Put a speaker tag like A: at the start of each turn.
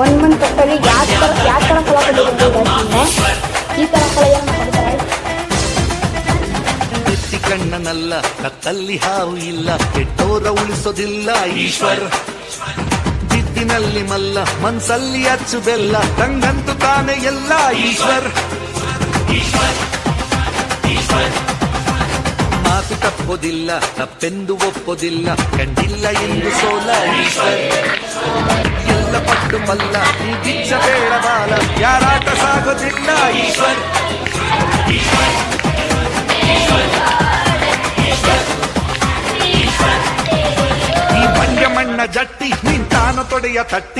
A: 1 month ಕಟ್ಟಲ್ಲಿ ಯಾವ ಥರ ಫಲ ಕೊಟ್ಟಿದ್ದೀನಿ ಈ ಥರ ಫಲ ಏನು ಕೊಡ್ತಾರೆ.
B: ಕಣ್ಣನಲ್ಲ ಕತ್ತಲ್ಲಿ ಹಾವು ಇಲ್ಲ, ಕೆಟ್ಟೋರ ಉಳಿಸೋದಿಲ್ಲ ಈಶ್ವರ್. ಜಿದ್ದಿನಲ್ಲಿ ಮಲ್ಲ ಮನ್ಸಲ್ಲಿ ಅಚ್ಚು ಬೆಲ್ಲ, ತಂಗಂತೂ ತಾನೇ ಎಲ್ಲ ಈಶ್ವರ್. ಮಾತು ತಪ್ಪೋದಿಲ್ಲ, ತಪ್ಪೆಂದು ಒಪ್ಪೋದಿಲ್ಲ, ಕಂಡಿಲ್ಲ ಎಂದು ಸೋಲ ಈಶ್ವರ್. ಎಲ್ಲ ಪಟ್ಟು ಮಲ್ಲ ಈ ಬಿಚ್ಚ ಬೇಡ ಬಾಲ, ಯಾರಾಟ ಸಾಗೋದಿಲ್ಲ ಈಶ್ವರ್. ಈ ಮಂಡ್ಯ ಮಣ್ಣ ಜಟ್ಟಿ ನಿಂತಾನ ತೊಡೆಯ ತಟ್ಟಿ.